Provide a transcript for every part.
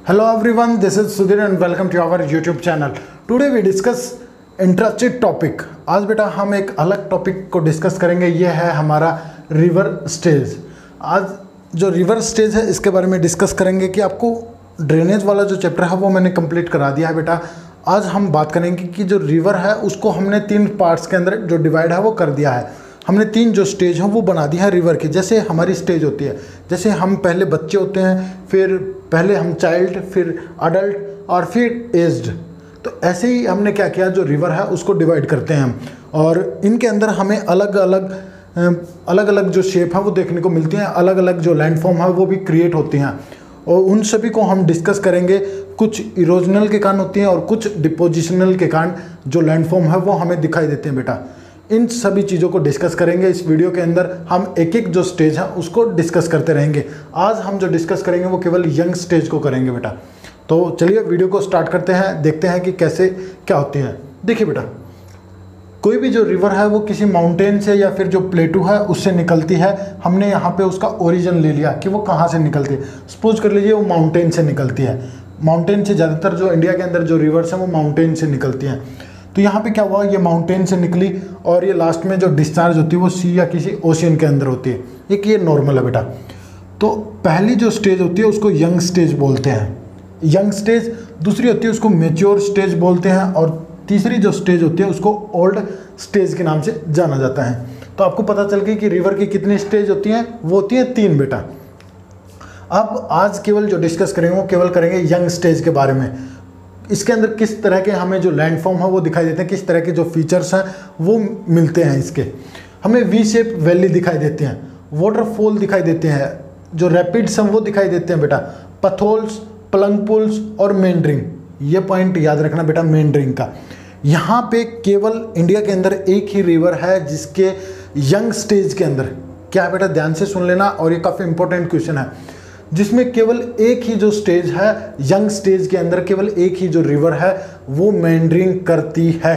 Hello everyone, this is Sudhir and welcome to our YouTube channel. Today we discuss interesting topic. आज बेटा हम एक अलग topic को डिस्कस करेंगे, ये है हमारा रिवर स्टेज। आज जो रिवर स्टेज है इसके बारे में डिस्कस करेंगे कि आपको ड्रेनेज वाला जो चैप्टर है वो मैंने कंप्लीट करा दिया है बेटा। आज हम बात करेंगे कि जो रिवर है उसको हमने 3 पार्ट्स के अंदर जो डिवाइड है वो कर दिया है। हमने 3 जो स्टेज हैं वो बना दी है रिवर की। जैसे हमारी स्टेज होती है, जैसे हम पहले बच्चे होते हैं, फिर पहले हम चाइल्ड, फिर अडल्ट और फिर एज्ड। तो ऐसे ही हमने क्या किया, जो रिवर है उसको डिवाइड करते हैं हम, और इनके अंदर हमें अलग अलग जो शेप है वो देखने को मिलती हैं, अलग अलग जो लैंडफॉर्म है वो भी क्रिएट होती हैं, और उन सभी को हम डिस्कस करेंगे। कुछ इरोजनल के कारण होती हैं और कुछ डिपोजिशनल के कारण जो लैंडफॉर्म है वो हमें दिखाई देते हैं बेटा। इन सभी चीज़ों को डिस्कस करेंगे इस वीडियो के अंदर। हम एक एक जो स्टेज है उसको डिस्कस करते रहेंगे। आज हम जो डिस्कस करेंगे वो केवल यंग स्टेज को करेंगे बेटा। तो चलिए वीडियो को स्टार्ट करते हैं, देखते हैं कि कैसे क्या होती है। देखिए बेटा, कोई भी जो रिवर है वो किसी माउंटेन से या फिर जो प्लेटू है उससे निकलती है। हमने यहाँ पे उसका ओरिजिन ले लिया कि वो कहाँ से निकलती है। सपोज कर लीजिए वो माउंटेन से निकलती है। माउंटेन से ज़्यादातर जो इंडिया के अंदर जो रिवर्स हैं वो माउंटेन से निकलती हैं। तो यहाँ पे क्या हुआ, ये माउंटेन से निकली और ये लास्ट में जो डिस्चार्ज होती है वो सी या किसी ओशियन के अंदर होती है। एक ये नॉर्मल है बेटा। तो पहली जो स्टेज होती है उसको यंग स्टेज बोलते हैं, यंग स्टेज। दूसरी होती है उसको मैच्योर स्टेज बोलते हैं, और तीसरी जो स्टेज होती है उसको ओल्ड स्टेज के नाम से जाना जाता है। तो आपको पता चल गई कि रिवर की कितनी स्टेज होती हैं, वो होती है 3 बेटा। अब आज केवल जो डिस्कस करेंगे वो केवल करेंगे यंग स्टेज के बारे में। इसके अंदर किस तरह के हमें जो लैंडफॉर्म है वो दिखाई देते हैं, किस तरह के जो फीचर्स हैं वो मिलते हैं इसके। हमें वी शेप वैली दिखाई देती हैं, वाटरफॉल दिखाई देते हैं, जो रैपिड्स हैं वो दिखाई देते हैं बेटा, पथोल्स, प्लंग पुल्स और मेंडरिंग। ये पॉइंट याद रखना बेटा मेंडरिंग का। यहाँ पे केवल इंडिया के अंदर एक ही रिवर है जिसके यंग स्टेज के अंदर, क्या है बेटा ध्यान से सुन लेना, और ये काफ़ी इंपॉर्टेंट क्वेश्चन है, जिसमें केवल एक ही जो स्टेज है यंग स्टेज के अंदर, केवल एक ही जो रिवर है वो मेंडरिंग करती है।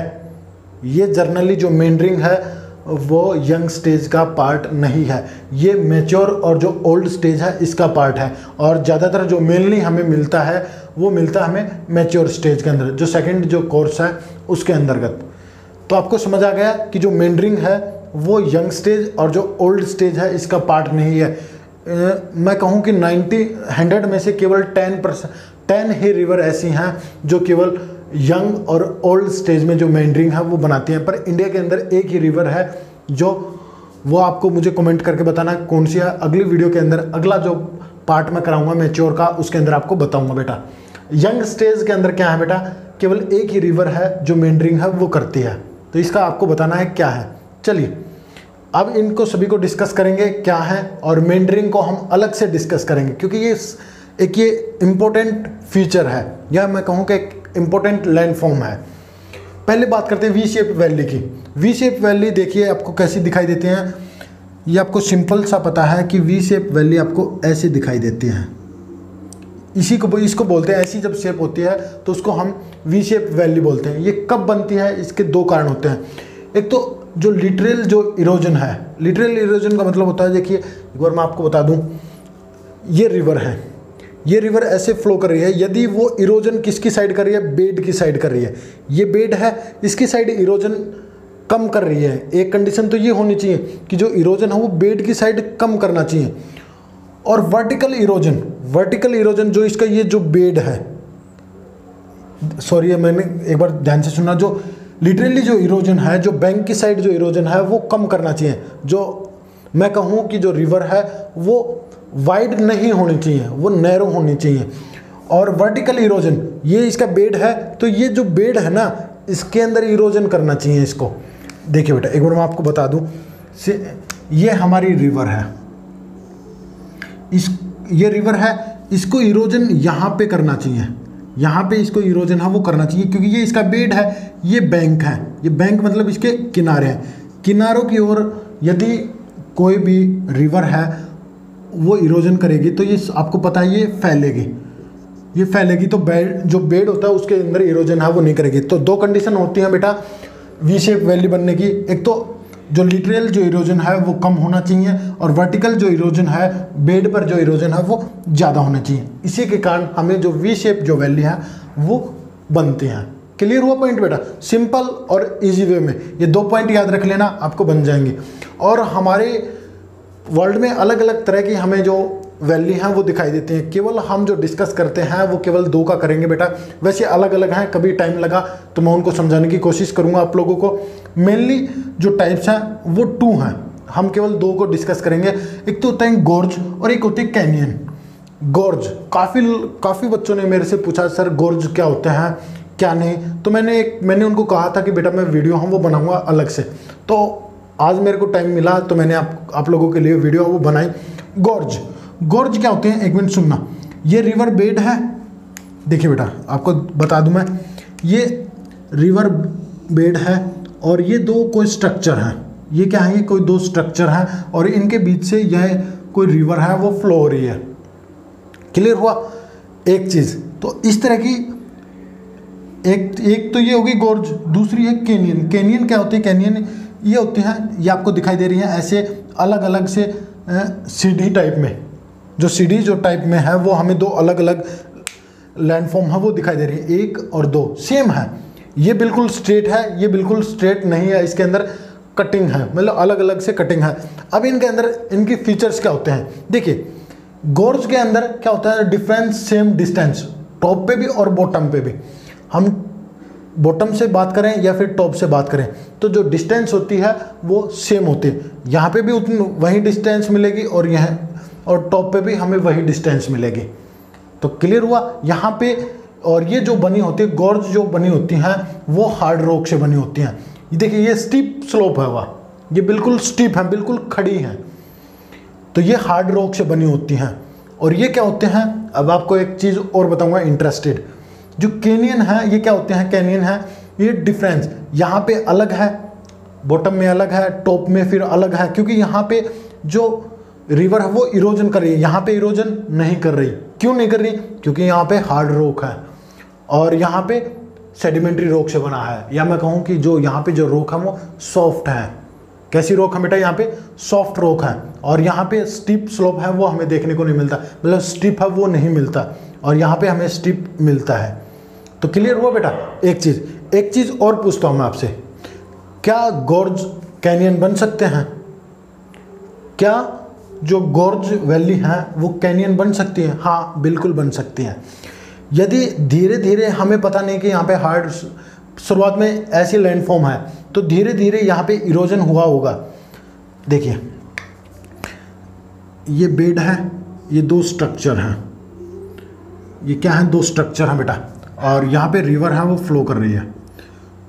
ये जर्नली जो मेंडरिंग है वो यंग स्टेज का पार्ट नहीं है, ये मैच्योर और जो ओल्ड स्टेज है इसका पार्ट है। और ज़्यादातर जो मेनली हमें मिलता है वो मिलता है हमें मैच्योर स्टेज के अंदर, जो सेकंड जो कोर्स है उसके अंतर्गत। तो आपको समझ आ गया कि जो मेंडरिंग है वो यंग स्टेज और जो ओल्ड स्टेज है इसका पार्ट नहीं है। मैं कहूँ कि 100 में से केवल 10 ही रिवर ऐसी हैं जो केवल यंग और ओल्ड स्टेज में जो मेंडरिंग है वो बनाती हैं। पर इंडिया के अंदर एक ही रिवर है जो, वो आपको मुझे कमेंट करके बताना कौन सी है। अगली वीडियो के अंदर अगला जो पार्ट मैं कराऊंगा मैच्योर का, उसके अंदर आपको बताऊंगा बेटा। यंग स्टेज के अंदर क्या है बेटा, केवल एक ही रिवर है जो मेंडरिंग है वो करती है। तो इसका आपको बताना है क्या है। चलिए अब इनको सभी को डिस्कस करेंगे क्या है, और मेंडरिंग को हम अलग से डिस्कस करेंगे क्योंकि ये एक इम्पोर्टेंट फीचर है, या मैं कहूँ कि एक इम्पोर्टेंट लैंडफॉर्म है। पहले बात करते हैं वी शेप वैली की। वी शेप वैली देखिए आपको कैसी दिखाई देती हैं। ये आपको सिंपल सा पता है कि वी शेप वैली आपको ऐसे दिखाई देती है। इसको बोलते हैं, ऐसी जब शेप होती है तो उसको हम वी शेप वैली बोलते हैं। ये कब बनती है, इसके 2 कारण होते हैं। एक तो जो लिटरल जो इरोजन है, लिटरल इरोजन का मतलब होता है, देखिए एक बार मैं आपको बता दूं, ये रिवर है, ये रिवर ऐसे फ्लो कर रही है। यदि वो इरोजन किसकी साइड कर रही है, बेड की साइड कर रही है। ये बेड है, इसकी साइड इरोजन कम कर रही है। एक कंडीशन तो ये होनी चाहिए कि जो इरोजन है वो बेड की साइड कम करना चाहिए। और वर्टिकल इरोजन जो इसका ये जो बेड है, सॉरी मैंने एक बार ध्यान से सुनना, जो लिटरली जो इरोजन है, जो बैंक की साइड जो इरोजन है वो कम करना चाहिए। जो मैं कहूँ कि जो रिवर है वो वाइड नहीं होनी चाहिए, वो नैरो होनी चाहिए। और वर्टिकल इरोजन, ये इसका बेड है, तो ये जो बेड है ना इसके अंदर इरोजन करना चाहिए इसको। देखिए बेटा एक बार मैं आपको बता दूं, ये हमारी रिवर है, ये रिवर है, इसको इरोजन यहाँ पे करना चाहिए, यहाँ पे इसको इरोजन है वो करना चाहिए, क्योंकि ये इसका बेड है, ये बैंक है। ये बैंक मतलब इसके किनारे हैं। किनारों की ओर यदि कोई भी रिवर है वो इरोजन करेगी तो ये आपको पता है ये फैलेगी। तो जो बेड होता है उसके अंदर इरोजन है वो नहीं करेगी। तो 2 कंडीशन होती हैं बेटा वी शेप वैली बनने की। एक तो जो लिटरल जो इरोजन है वो कम होना चाहिए और वर्टिकल जो इरोजन है, बेड पर जो इरोजन है वो ज़्यादा होना चाहिए। इसी के कारण हमें जो वी शेप जो वैली है वो बनते हैं। क्लियर हुआ पॉइंट बेटा? सिंपल और इजी वे में ये 2 पॉइंट याद रख लेना, आपको बन जाएंगे। और हमारे वर्ल्ड में अलग अलग तरह की हमें जो वैली हैं वो दिखाई देती हैं। केवल हम जो डिस्कस करते हैं वो केवल 2 का करेंगे बेटा, वैसे अलग अलग हैं। कभी टाइम लगा तो मैं उनको समझाने की कोशिश करूंगा आप लोगों को। मेनली जो टाइप्स हैं वो 2 हैं, हम केवल 2 को डिस्कस करेंगे। एक तो होता है गोर्ज और एक होती है कैनियन। गोर्ज काफ़ी बच्चों ने मेरे से पूछा सर गोर्ज क्या होते हैं क्या नहीं, तो मैंने उनको कहा था कि बेटा मैं वीडियो वो बनाऊंगा अलग से। तो आज मेरे को टाइम मिला तो मैंने आप लोगों के लिए वीडियो वो बनाई। गोर्ज क्या होते हैं, एक मिनट सुनना। ये रिवर बेड है, देखिए बेटा आपको बता दूं मैं, ये रिवर बेड है और ये 2 कोई स्ट्रक्चर हैं। ये क्या है, ये कोई 2 स्ट्रक्चर हैं और इनके बीच से यह कोई रिवर है वो फ्लो हो रही है। क्लियर हुआ एक चीज़? तो इस तरह की एक तो ये होगी गोर्ज, दूसरी है कैनियन। कैनियन क्या होती है? कैनियन ये होती हैं, ये आपको दिखाई दे रही हैं ऐसे अलग अलग से सीढ़ी टाइप में। जो सीढ़ी जो टाइप में है वो हमें 2 अलग अलग लैंडफॉर्म है वो दिखाई दे रही है। 1 और 2 सेम है, ये बिल्कुल स्ट्रेट है, ये बिल्कुल स्ट्रेट नहीं है, इसके अंदर कटिंग है, मतलब अलग अलग से कटिंग है। अब इनके अंदर इनकी फीचर्स क्या होते हैं देखिए। गोर्ज के अंदर क्या होता है, डिफरेंस सेम डिस्टेंस, टॉप पे भी और बॉटम पे भी। हम बॉटम से बात करें या फिर टॉप से बात करें तो जो डिस्टेंस होती है वो सेम होती है। यहाँ पे भी उतनी वही डिस्टेंस मिलेगी और यहाँ और टॉप पे भी हमें वही डिस्टेंस मिलेगी। तो क्लियर हुआ यहाँ पे। और ये जो बनी होती है गोर्ज जो बनी होती हैं वो हार्ड रॉक से बनी होती हैं। देखिए ये स्टीप स्लोप है, वह ये बिल्कुल स्टीप है, बिल्कुल खड़ी है, तो ये हार्ड रॉक से बनी होती हैं। और ये क्या होते हैं, अब आपको एक चीज़ और बताऊंगा इंटरेस्टेड। जो कैनियन है ये क्या होते हैं, कैनियन है ये डिफरेंस यहाँ पे अलग है, बॉटम में अलग है, टॉप में फिर अलग है, क्योंकि यहाँ पे जो रिवर है वो इरोजन कर रही है, यहाँ पे इरोजन नहीं कर रही। क्यों नहीं कर रही? क्योंकि यहाँ पे हार्ड रॉक है और यहाँ पे सेडिमेंट्री रॉक से बना है, या मैं कहूँ कि जो यहाँ पे जो रॉक है वो सॉफ्ट है। कैसी रॉक है बेटा? यहाँ पे सॉफ्ट रॉक है। और यहाँ पे स्टीप स्लोप है वो हमें देखने को नहीं मिलता, मतलब स्टीप है वो नहीं मिलता, और यहाँ पे हमें स्टीप मिलता है। तो क्लियर हुआ बेटा? एक चीज़ और पूछता हूँ मैं आपसे, क्या गोर्ज कैनियन बन सकते हैं? क्या जो गोर्ज वैली हैं वो कैनियन बन सकती हैं? हाँ बिल्कुल बन सकती हैं। यदि धीरे धीरे, हमें पता नहीं कि यहाँ पे हार्ड शुरुआत में ऐसी लैंडफॉर्म है तो धीरे धीरे यहाँ पे इरोजन हुआ होगा। देखिए ये बेड है, ये 2 स्ट्रक्चर हैं, ये क्या है, 2 स्ट्रक्चर हैं बेटा, और यहाँ पे रिवर है वो फ्लो कर रही है।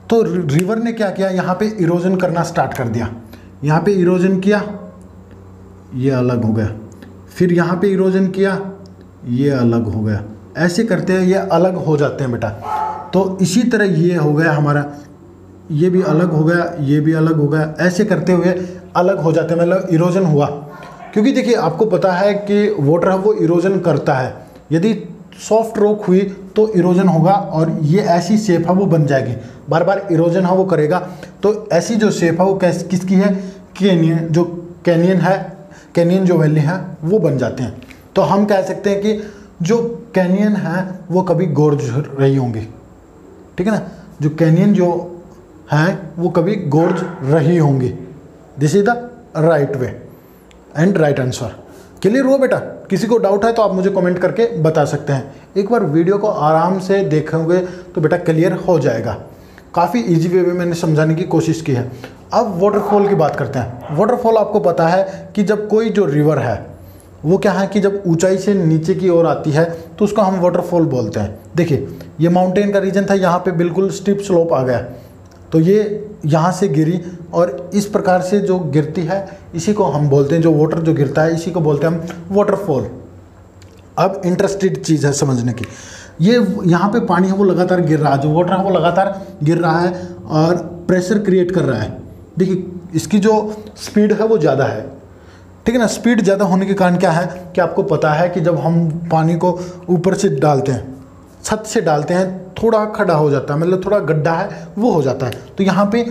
तो रिवर ने क्या किया, यहाँ पे इरोजन करना स्टार्ट कर दिया। यहाँ पे इरोजन किया, ये अलग हो गया, फिर यहाँ पे इरोजन किया, ये अलग हो गया। ऐसे करते हैं ये अलग हो जाते हैं बेटा। तो इसी तरह ये हो गया हमारा, ये भी अलग हो गया, ये भी अलग हो गया। ऐसे करते हुए अलग हो जाते हैं, मतलब इरोजन हुआ। क्योंकि देखिए आपको पता है कि वाटर है वो इरोजन करता है। यदि सॉफ्ट रॉक हुई तो इरोजन होगा और ये ऐसी शेप है वो बन जाएगी, बार बार इरोजन है वो करेगा। तो ऐसी जो शेप है वो किसकी है, कैनियन, जो कैनियन है, कैनियन जो वैली है वो बन जाते हैं। तो हम कह सकते हैं कि जो कैनियन है वो कभी गोर्ज रही होंगी, ठीक है ना, जो कैनियन जो है वो कभी गोर्ज रही होंगी। This is the right way and right answer. Clear हुआ बेटा? किसी को डाउट है तो आप मुझे कमेंट करके बता सकते हैं। एक बार वीडियो को आराम से देखोगे तो बेटा क्लियर हो जाएगा। काफ़ी इजी वे में मैंने समझाने की कोशिश की है। अब वाटरफॉल की बात करते हैं। वाटरफॉल आपको पता है कि जब कोई जो रिवर है वो क्या है कि जब ऊंचाई से नीचे की ओर आती है तो उसको हम वाटरफॉल बोलते हैं। देखिए ये माउंटेन का रीजन था, यहाँ पे बिल्कुल स्टीप स्लोप आ गया, तो ये यहाँ से गिरी और इस प्रकार से जो गिरती है इसी को हम बोलते हैं, जो वाटर जो गिरता है इसी को बोलते हैं हम वाटरफॉल। अब इंटरेस्टेड चीज़ है समझने की, ये यहाँ पे पानी है वो लगातार गिर रहा है, जो वाटर है वो लगातार गिर रहा है और प्रेशर क्रिएट कर रहा है। देखिए इसकी जो स्पीड है वो ज़्यादा है, ठीक है ना। स्पीड ज़्यादा होने के कारण क्या है कि आपको पता है कि जब हम पानी को ऊपर से डालते हैं, छत से डालते हैं, थोड़ा खड़ा हो जाता है, मतलब थोड़ा गड्ढा है वो हो जाता है। तो यहाँ पे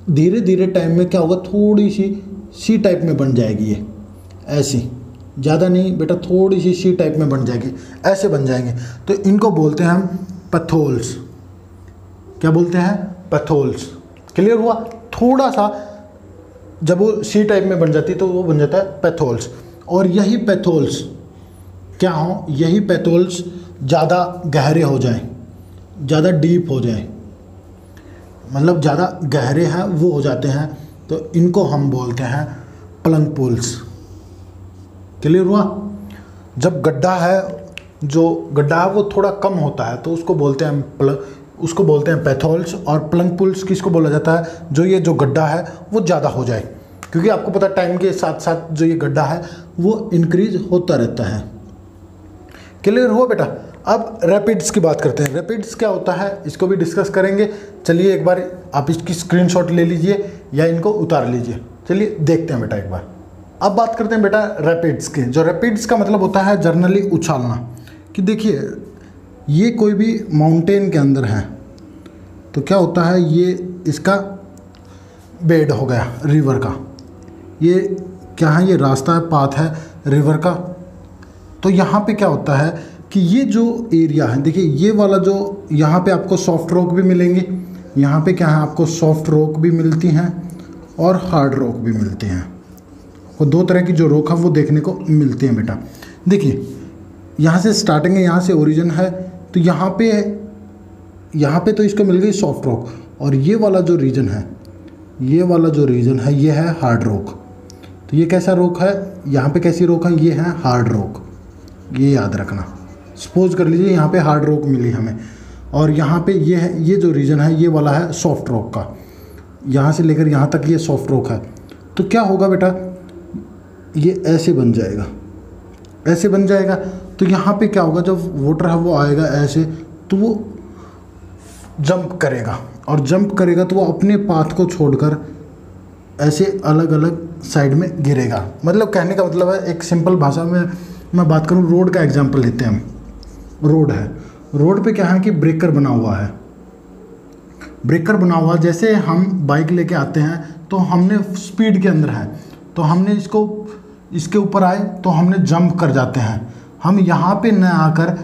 धीरे धीरे टाइम में क्या होगा, थोड़ी सी सी टाइप में बन जाएगी ये, ऐसी, ज़्यादा नहीं बेटा, थोड़ी सी सी टाइप में बन जाएगी, ऐसे बन जाएंगे। तो इनको बोलते हैं हम पैथोल्स। क्या बोलते हैं? पैथोल्स। क्लियर हुआ? थोड़ा सा जब वो सी टाइप में बन जाती है तो वो बन जाता है पैथोल्स। और यही पैथोल्स क्या हो, यही पैथोल्स ज़्यादा गहरे हो जाएं, ज़्यादा डीप हो जाएं, मतलब ज़्यादा गहरे हैं वो हो जाते हैं, तो इनको हम बोलते हैं प्लंग पूल्स। क्लियर हुआ? जब गड्ढा है, जो गड्ढा है वो थोड़ा कम होता है तो उसको बोलते हैं उसको बोलते हैं पैथोल्स। और प्लंग पूल्स किसको बोला जाता है? जो ये जो गड्ढा है वो ज़्यादा हो जाए, क्योंकि आपको पता है टाइम के साथ साथ जो ये गड्ढा है वो इंक्रीज होता रहता है। क्लियर हुआ बेटा? अब रैपिड्स की बात करते हैं। रैपिड्स क्या होता है इसको भी डिस्कस करेंगे। चलिए एक बार आप इसकी स्क्रीनशॉट ले लीजिए या इनको उतार लीजिए। चलिए देखते हैं बेटा एक बार। अब बात करते हैं बेटा रैपिड्स के। जो रैपिड्स का मतलब होता है जनरली उछालना, कि देखिए ये कोई भी माउंटेन के अंदर है तो क्या होता है, ये इसका बेड हो गया रिवर का, ये क्या है, ये रास्ता है, पाथ है रिवर का। तो यहाँ पे क्या होता है कि ये जो एरिया है, देखिए ये वाला जो यहाँ पे आपको सॉफ्ट रॉक भी मिलेंगे, यहाँ पे क्या है आपको सॉफ्ट रॉक भी मिलती हैं और हार्ड रॉक भी मिलती हैं। और दो तरह की जो रॉक है वो देखने को मिलती हैं बेटा। देखिए यहाँ से स्टार्टिंग है, यहाँ से ओरिजिन है, तो यहाँ पे तो इसको मिल गई सॉफ्ट रॉक। और ये वाला जो रीजन है, ये वाला जो रीजन है ये है हार्ड रॉक। तो ये कैसा रॉक है, यहाँ पे कैसी रॉक है, ये है हार्ड रॉक। ये याद रखना। सपोज कर लीजिए यहाँ पे हार्ड रॉक मिली हमें और यहाँ पे ये है, ये जो रीजन है ये वाला है सॉफ्ट रॉक का, यहाँ से लेकर यहाँ तक ये सॉफ्ट रॉक है। तो क्या होगा बेटा, ये ऐसे बन जाएगा, ऐसे बन जाएगा। तो यहाँ पे क्या होगा, जब वाटर है वो आएगा ऐसे, तो वो जंप करेगा और जंप करेगा तो वो अपने पाथ को छोड़कर ऐसे अलग अलग साइड में गिरेगा। मतलब कहने का मतलब है, एक सिंपल भाषा में मैं बात करूँ, रोड का एग्जांपल लेते हैं हम। रोड है, रोड पे क्या है कि ब्रेकर बना हुआ है, ब्रेकर बना हुआ। जैसे हम बाइक लेके आते हैं तो हमने स्पीड के अंदर है तो हमने इसके ऊपर आए तो हमने जंप कर जाते हैं, हम यहाँ पे न आकर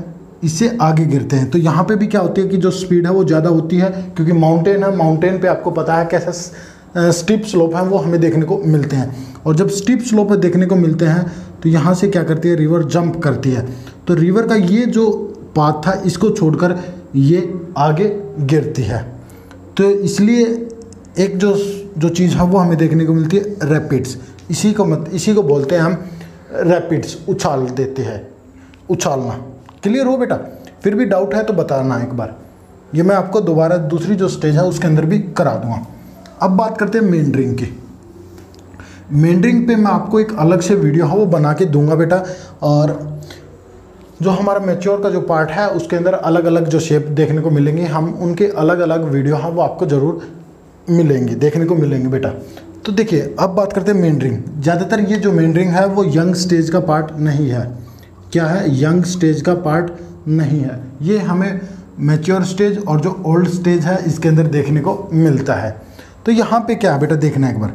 इससे आगे गिरते हैं। तो यहाँ पे भी क्या होती है कि जो स्पीड है वो ज़्यादा होती है, क्योंकि माउंटेन है, माउंटेन पे आपको पता है कैसा स्टीप स्लोप है वो हमें देखने को मिलते हैं। और जब स्टीप स्लोप देखने को मिलते हैं तो यहाँ से क्या करती है, रिवर जंप करती है। तो रिवर का ये जो पाथ था इसको छोड़कर ये आगे गिरती है। तो इसलिए एक जो चीज़ है वो हमें देखने को मिलती है रैपिड्स। इसी को बोलते हैं हम रैपिड्स, उछाल देते हैं, उछालना। क्लियर हो बेटा? फिर भी डाउट है तो बताना एक बार, ये मैं आपको दोबारा दूसरी जो स्टेज है उसके अंदर भी करा दूंगा। अब बात करते हैं मेंडरिंग की। मेंडरिंग पे मैं आपको एक अलग से वीडियो है वो बना के दूंगा बेटा। और जो हमारा मैच्योर का जो पार्ट है उसके अंदर अलग अलग जो शेप देखने को मिलेंगे, हम उनके अलग अलग वीडियो हैं वो आपको ज़रूर मिलेंगे, देखने को मिलेंगे बेटा। तो देखिए अब बात करते हैं मेंडरिंग। ज़्यादातर ये जो मेंडरिंग है वो यंग स्टेज का पार्ट नहीं है। क्या है? यंग स्टेज का पार्ट नहीं है। ये हमें मैच्योर स्टेज और जो ओल्ड स्टेज है इसके अंदर देखने को मिलता है। तो यहाँ पे क्या है बेटा, देखना एक बार,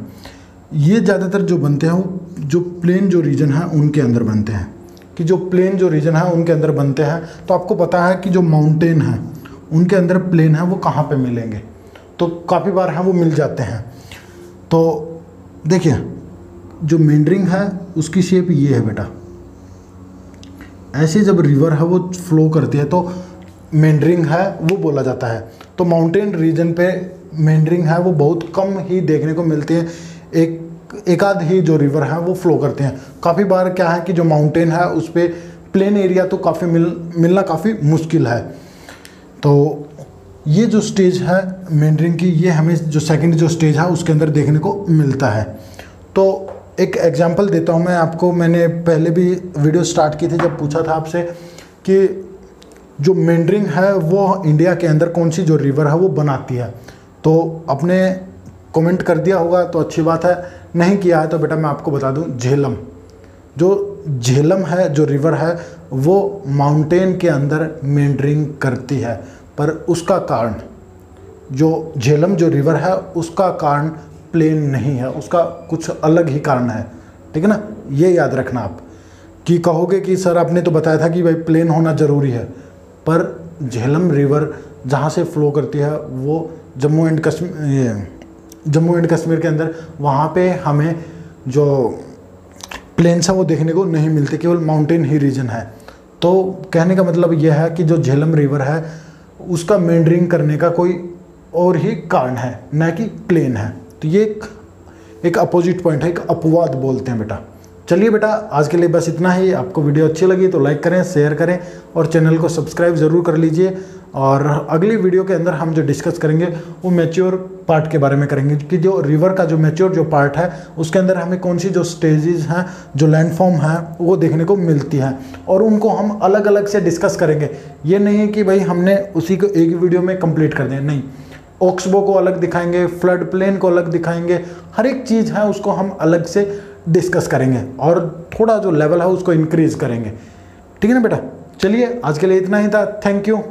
ये ज़्यादातर जो बनते हैं वो जो प्लेन जो रीजन है उनके अंदर बनते हैं, कि जो प्लेन जो रीजन है उनके अंदर बनते हैं। तो आपको पता है कि जो माउंटेन है उनके अंदर प्लेन है वो कहाँ पे मिलेंगे, तो काफ़ी बार हैं वो मिल जाते हैं। तो देखिए जो मेंडरिंग है उसकी शेप ये है बेटा, ऐसे जब रिवर है वो फ्लो करती है तो मेंडरिंग है वो बोला जाता है। तो माउंटेन रीजन पे मेंडरिंग है वो बहुत कम ही देखने को मिलती है, एक आध ही जो रिवर है वो फ्लो करते हैं। काफ़ी बार क्या है कि जो माउंटेन है उस पर प्लेन एरिया तो काफ़ी मिलना काफ़ी मुश्किल है। तो ये जो स्टेज है मेंडरिंग की, ये हमें जो सेकंड जो स्टेज है उसके अंदर देखने को मिलता है। तो एक एग्जांपल देता हूँ मैं आपको। मैंने पहले भी वीडियो स्टार्ट की थी जब पूछा था आपसे कि जो मेंडरिंग है वो इंडिया के अंदर कौन सी जो रिवर है वो बनाती है, तो आपने कमेंट कर दिया होगा तो अच्छी बात है, नहीं किया है तो बेटा मैं आपको बता दूं, झेलम। जो झेलम है जो रिवर है वो माउंटेन के अंदर मेंडरिंग करती है, पर उसका कारण जो झेलम जो रिवर है उसका कारण प्लेन नहीं है, उसका कुछ अलग ही कारण है। ठीक है ना, ये याद रखना आप। कि कहोगे कि सर आपने तो बताया था कि भाई प्लेन होना ज़रूरी है, पर झेलम रिवर जहाँ से फ्लो करती है वो जम्मू एंड कश्मीर के अंदर, वहाँ पे हमें जो प्लेन्स है वो देखने को नहीं मिलते, केवल माउंटेन ही रीजन है। तो कहने का मतलब यह है कि जो झेलम रिवर है उसका मेंडरिंग करने का कोई और ही कारण है, न कि प्लेन है। तो ये एक अपोजिट पॉइंट है, एक अपवाद बोलते हैं बेटा। चलिए बेटा, आज के लिए बस इतना ही। आपको वीडियो अच्छी लगी तो लाइक करें, शेयर करें और चैनल को सब्सक्राइब ज़रूर कर लीजिए। और अगली वीडियो के अंदर हम जो डिस्कस करेंगे वो मैच्योर पार्ट के बारे में करेंगे, कि जो रिवर का जो मैच्योर जो पार्ट है उसके अंदर हमें कौन सी जो स्टेजेस हैं, जो लैंडफॉर्म हैं वो देखने को मिलती हैं, और उनको हम अलग अलग से डिस्कस करेंगे। ये नहीं है कि भाई हमने उसी को एक वीडियो में कंप्लीट कर दें, नहीं। ऑक्सबो को अलग दिखाएंगे, फ्लड प्लेन को अलग दिखाएंगे, हर एक चीज़ है उसको हम अलग से डिस्कस करेंगे और थोड़ा जो लेवल है उसको इंक्रीज करेंगे। ठीक है ना बेटा, चलिए आज के लिए इतना ही था। Thank you.